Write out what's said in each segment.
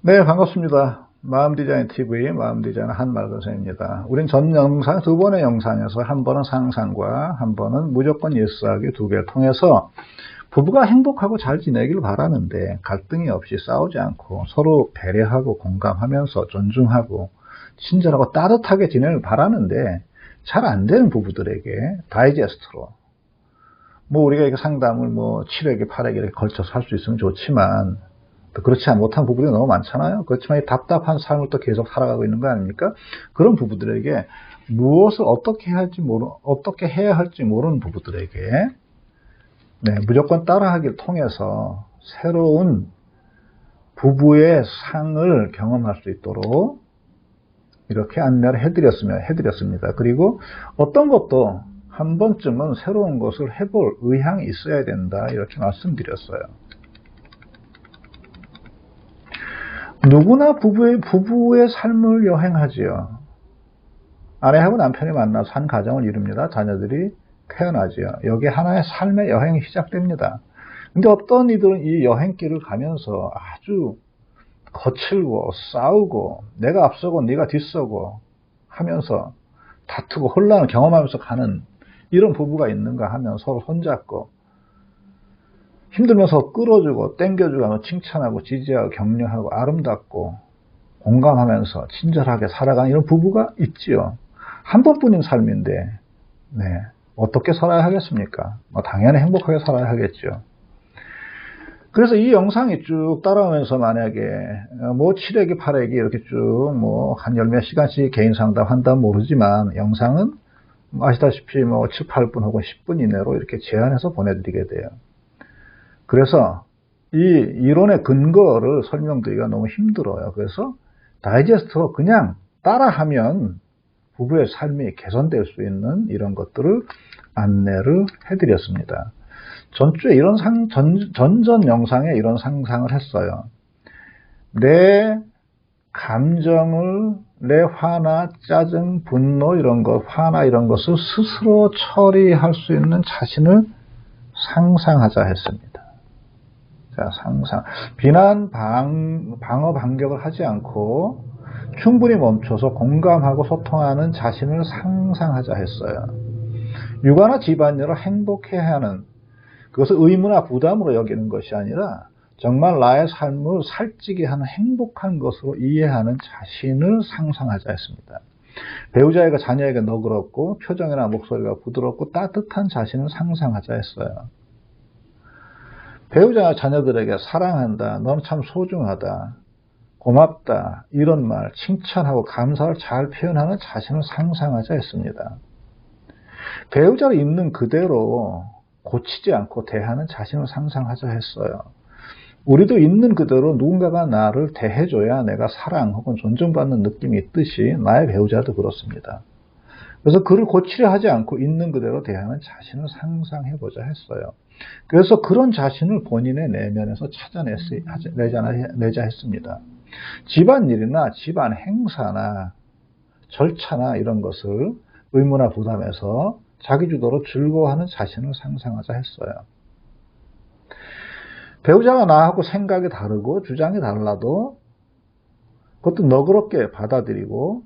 네, 반갑습니다. 마음디자인 TV 마음디자인 한말선생입니다. 우린 전 영상, 두 번의 영상에서 한 번은 상상과 한 번은 무조건 예스하기 두 개를 통해서 부부가 행복하고 잘 지내길 바라는데 갈등이 없이 싸우지 않고 서로 배려하고 공감하면서 존중하고 친절하고 따뜻하게 지내길 바라는데 잘 안 되는 부부들에게 다이제스트로 우리가 이렇게 상담을 7회기, 8회기 이렇게 걸쳐서 할 수 있으면 좋지만 또 그렇지 못한 부부들이 너무 많잖아요. 그렇지만 이 답답한 삶을 또 계속 살아가고 있는 거 아닙니까? 그런 부부들에게 무엇을 어떻게 해야 할지 모르는 부부들에게 무조건 따라하기를 통해서 새로운 부부의 상을 경험할 수 있도록 이렇게 안내를 해드렸습니다. 그리고 어떤 것도 한 번쯤은 새로운 것을 해볼 의향이 있어야 된다, 이렇게 말씀드렸어요. 누구나 부부의 삶을 여행하지요. 아내하고 남편이 만나서 한 가정을 이룹니다. 자녀들이 태어나지요. 여기에 하나의 삶의 여행이 시작됩니다. 근데 어떤 이들은 이 여행길을 가면서 아주 거칠고 싸우고 내가 앞서고 네가 뒤서고 하면서 다투고 혼란을 경험하면서 가는 이런 부부가 있는가 하면 서로 손잡고 힘들면서 끌어주고 땡겨주고 칭찬하고 지지하고 격려하고 아름답고 공감하면서 친절하게 살아가는 이런 부부가 있지요. 한 번뿐인 삶인데 어떻게 살아야 하겠습니까? 당연히 행복하게 살아야 하겠죠. 그래서 이 영상이 쭉 따라오면서 만약에 7회기 8회기 이렇게 쭉 한 열 몇 시간씩 개인 상담 한다면 모르지만 영상은 아시다시피 7, 8분 혹은 10분 이내로 이렇게 제한해서 보내드리게 돼요. 그래서 이 이론의 근거를 설명드리기가 너무 힘들어요. 그래서 다이제스트로 그냥 따라하면 부부의 삶이 개선될 수 있는 이런 것들을 안내를 해드렸습니다. 전주에 이런 전전 영상에 이런 상상을 했어요. 내 감정을, 내 화나 짜증, 분노 화나 이런 것을 스스로 처리할 수 있는 자신을 상상하자 했습니다. 자, 상상. 비난, 방어, 반격을 하지 않고 충분히 멈춰서 공감하고 소통하는 자신을 상상하자 했어요. 육아나 집안일을 행복해야 하는, 그것을 의무나 부담으로 여기는 것이 아니라 정말 나의 삶을 살찌게 하는 행복한 것으로 이해하는 자신을 상상하자 했습니다. 배우자에게 자녀에게 너그럽고 표정이나 목소리가 부드럽고 따뜻한 자신을 상상하자 했어요. 배우자나 자녀들에게 사랑한다, 넌 참 소중하다, 고맙다, 이런 말, 칭찬하고 감사를 잘 표현하는 자신을 상상하자 했습니다. 배우자를 있는 그대로 고치지 않고 대하는 자신을 상상하자 했어요. 우리도 있는 그대로 누군가가 나를 대해줘야 내가 사랑 혹은 존중받는 느낌이 있듯이 나의 배우자도 그렇습니다. 그래서 그를 고치려 하지 않고 있는 그대로 대하는 자신을 상상해보자 했어요. 그래서 그런 자신을 본인의 내면에서 찾아내자 했습니다. 집안일이나 집안 행사나 절차나 이런 것을 의무나 부담해서 자기주도로 즐거워하는 자신을 상상하자 했어요. 배우자가 나하고 생각이 다르고 주장이 달라도 그것도 너그럽게 받아들이고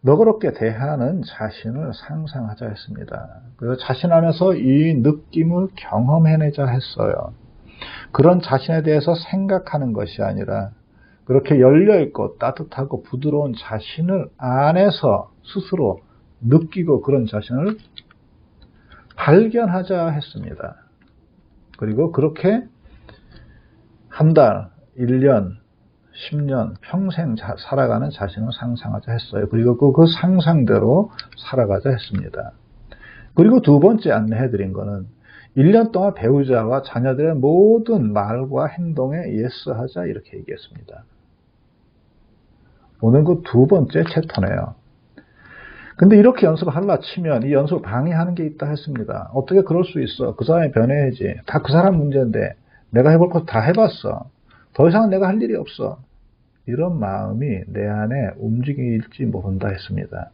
너그럽게 대하는 자신을 상상하자 했습니다. 그래서 자신 안에서 이 느낌을 경험해내자 했어요. 그런 자신에 대해서 생각하는 것이 아니라 그렇게 열려있고 따뜻하고 부드러운 자신을 안에서 스스로 느끼고 그런 자신을 발견하자 했습니다. 그리고 그렇게 한 달, 1년, 10년, 평생 살아가는 자신을 상상하자 했어요. 그리고 그 상상대로 살아가자 했습니다. 그리고 두 번째 안내해드린 거는 1년 동안 배우자와 자녀들의 모든 말과 행동에 예스하자 이렇게 얘기했습니다. 오늘 그 두 번째 챕터네요. 근데 이렇게 연습을 하려 치면 이 연습을 방해하는 게 있다 했습니다. 어떻게 그럴 수 있어? 그 사람이 변해야지. 다 그 사람 문제인데 내가 해볼 것 다 해봤어. 더 이상 내가 할 일이 없어. 이런 마음이 내 안에 움직일지 모른다 했습니다.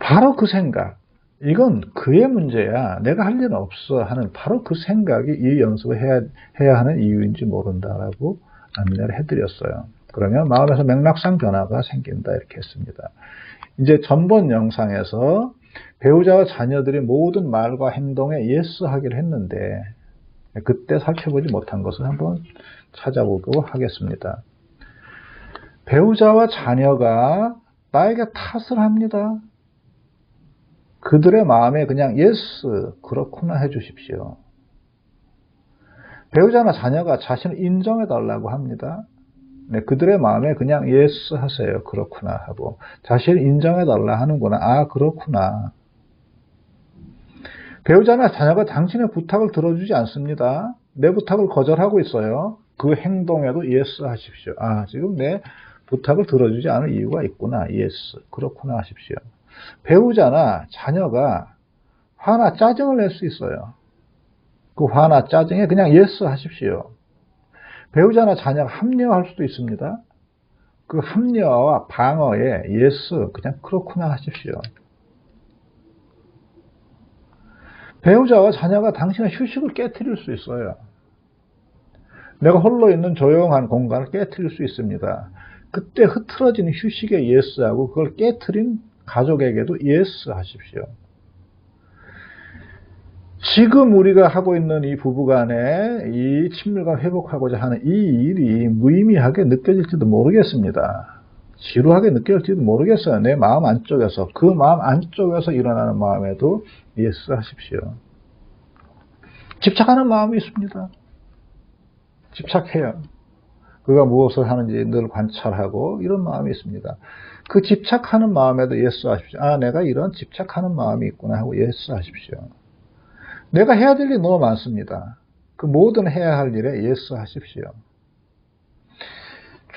바로 그 생각, 이건 그의 문제야. 내가 할 일은 없어 하는 바로 그 생각이 이 연습을 해야 하는 이유인지 모른다라고 안내를 해드렸어요. 그러면 마음에서 맥락상 변화가 생긴다 이렇게 했습니다. 이제 전번 영상에서 배우자와 자녀들이 모든 말과 행동에 예스 하기를 했는데 그때 살펴보지 못한 것을 한번 찾아보도록 하겠습니다. 배우자와 자녀가 나에게 탓을 합니다. 그들의 마음에 그냥 예스 그렇구나 해주십시오. 배우자나 자녀가 자신을 인정해 달라고 합니다. 네, 그들의 마음에 그냥 예스 하세요. 그렇구나 하고 자신을 인정해 달라 하는구나. 아 그렇구나. 배우자나 자녀가 당신의 부탁을 들어주지 않습니다. 내 부탁을 거절하고 있어요. 그 행동에도 예스 하십시오. 아 지금 내 부탁을 들어주지 않을 이유가 있구나. 예스 그렇구나 하십시오. 배우자나 자녀가 화나 짜증을 낼 수 있어요. 그 화나 짜증에 그냥 예스 하십시오. 배우자나 자녀가 합리화할 수도 있습니다. 그 합리화와 방어에 예스 그냥 그렇구나 하십시오. 배우자와 자녀가 당신의 휴식을 깨트릴 수 있어요. 내가 홀로 있는 조용한 공간을 깨트릴 수 있습니다. 그때 흐트러진 휴식에 예스하고 그걸 깨트린 가족에게도 예스 하십시오. 지금 우리가 하고 있는 이 부부간의 이 친밀감 회복하고자 하는 이 일이 무의미하게 느껴질지도 모르겠습니다. 지루하게 느껴질지도 모르겠어요. 내 마음 안쪽에서. 그 마음 안쪽에서 일어나는 마음에도 예스 하십시오. 집착하는 마음이 있습니다. 집착해요. 그가 무엇을 하는지 늘 관찰하고 이런 마음이 있습니다. 그 집착하는 마음에도 예스 하십시오. 아, 내가 이런 집착하는 마음이 있구나 하고 예스 하십시오. 내가 해야 될 일이 너무 많습니다. 그 모든 해야 할 일에 예스 하십시오.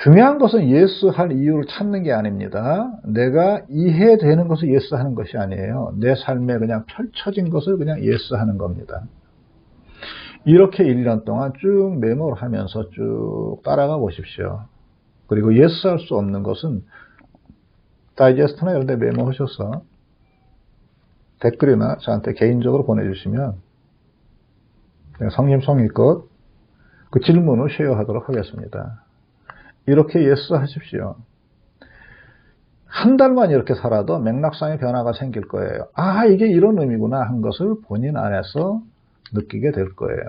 중요한 것은 예스 할 이유를 찾는 게 아닙니다. 내가 이해되는 것을 예스 하는 것이 아니에요. 내 삶에 그냥 펼쳐진 것을 그냥 예스 하는 겁니다. 이렇게 1년 동안 쭉 메모를 하면서 쭉 따라가 보십시오. 그리고 예스 할 수 없는 것은 다이제스트나 이런 데 메모하셔서 댓글이나 저한테 개인적으로 보내주시면 성심성의껏 그 질문을 쉐어하도록 하겠습니다. 이렇게 예스 하십시오. 한 달만 이렇게 살아도 맥락상의 변화가 생길 거예요. 아, 이게 이런 의미구나 한 것을 본인 안에서 느끼게 될 거예요.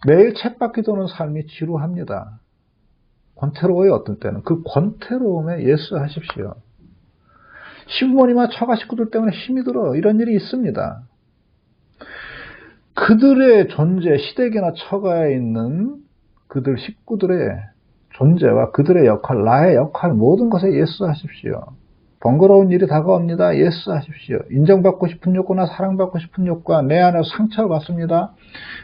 매일 쳇바퀴 도는 삶이 지루합니다. 권태로워요, 어떤 때는. 그 권태로움에 예스 하십시오. 시부모님과 처가 식구들 때문에 힘이 들어. 이런 일이 있습니다. 그들의 존재, 시댁이나 처가에 있는 그들 식구들의 존재와 그들의 역할, 나의 역할, 모든 것에 예스 하십시오. 번거로운 일이 다가옵니다. 예스 하십시오. 인정받고 싶은 욕구나 사랑받고 싶은 욕구가 내 안에서 상처를 받습니다.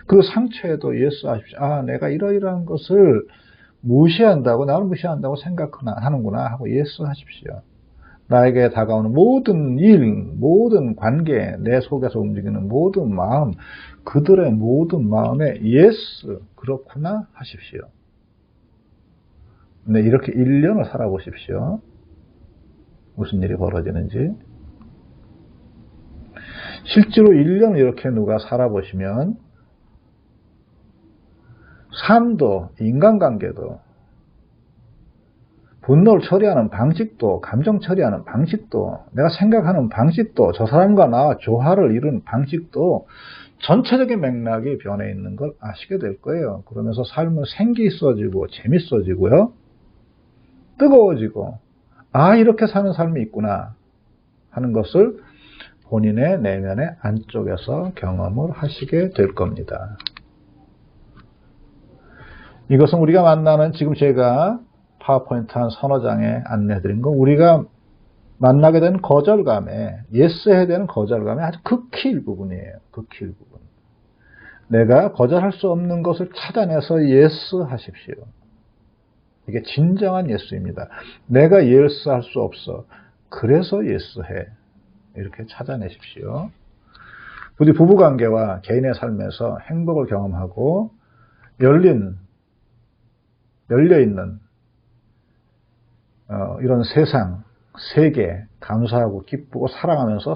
그 상처에도 예스 하십시오. 아, 내가 이러이러한 것을 무시한다고, 나를 무시한다고 생각하는구나 하고 예스 하십시오. 나에게 다가오는 모든 일, 모든 관계, 내 속에서 움직이는 모든 마음, 그들의 모든 마음에 예스, 그렇구나 하십시오. 네, 이렇게 1년을 살아보십시오. 무슨 일이 벌어지는지. 실제로 1년 이렇게 누가 살아보시면 삶도, 인간관계도, 분노를 처리하는 방식도, 감정 처리하는 방식도, 내가 생각하는 방식도, 저 사람과 나와 조화를 이루는 방식도 전체적인 맥락이 변해 있는 걸 아시게 될 거예요. 그러면서 삶은 생기 있어지고 재밌어지고요. 뜨거워지고, 아, 이렇게 사는 삶이 있구나 하는 것을 본인의 내면의 안쪽에서 경험을 하시게 될 겁니다. 이것은 우리가 만나는, 지금 제가 파워포인트 한 서너 장에 안내해드린 건 우리가 만나게 된 거절감에, 예스 해야 되는 거절감의 아주 극히 일부분이에요. 극히 일부분. 내가 거절할 수 없는 것을 찾아내서 예스 하십시오. 이게 진정한 예스입니다. 내가 예스 할 수 없어. 그래서 예스 해. 이렇게 찾아내십시오. 우리 부부관계와 개인의 삶에서 행복을 경험하고 열려있는 이런 세상, 세계 감사하고 기쁘고 사랑하면서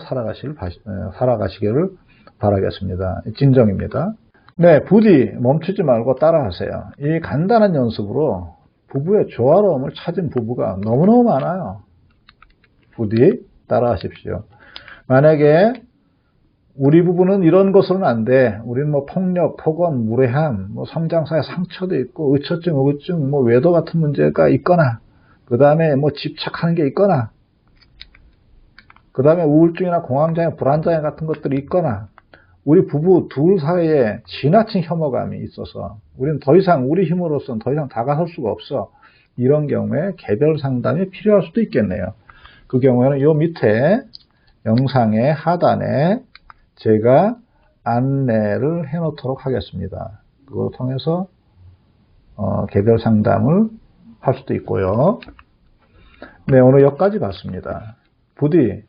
살아가시기를 바라겠습니다. 진정입니다. 네, 부디 멈추지 말고 따라하세요. 이 간단한 연습으로 부부의 조화로움을 찾은 부부가 너무너무 많아요. 부디 따라하십시오. 만약에 우리 부부는 이런 것으로는 안 돼. 우리는 뭐 폭력, 폭언, 무례함, 뭐 성장사의 상처도 있고 의처증, 우울증, 뭐 외도 같은 문제가 있거나, 그 다음에 뭐 집착하는 게 있거나, 그 다음에 우울증이나 공황장애, 불안장애 같은 것들이 있거나, 우리 부부 둘 사이에 지나친 혐오감이 있어서 우리는 더 이상 우리 힘으로서는 더 이상 다가설 수가 없어. 이런 경우에 개별 상담이 필요할 수도 있겠네요. 그 경우에는 요 밑에 영상의 하단에 제가 안내를 해 놓도록 하겠습니다. 그걸 통해서 개별 상담을 할 수도 있고요. 네, 오늘 여기까지 봤습니다. 부디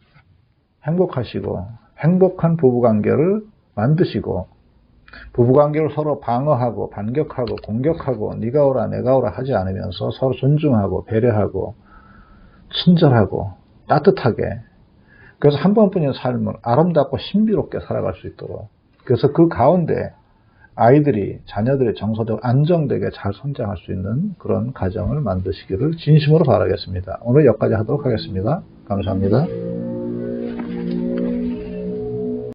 행복하시고 행복한 부부관계를 만드시고, 부부관계를 서로 방어하고 반격하고 공격하고 네가 오라 내가 오라 하지 않으면서 서로 존중하고 배려하고 친절하고 따뜻하게, 그래서 한 번뿐인 삶을 아름답고 신비롭게 살아갈 수 있도록, 그래서 그 가운데 아이들이, 자녀들이 정서적으로 안정되게 잘 성장할 수 있는 그런 가정을 만드시기를 진심으로 바라겠습니다. 오늘 여기까지 하도록 하겠습니다. 감사합니다.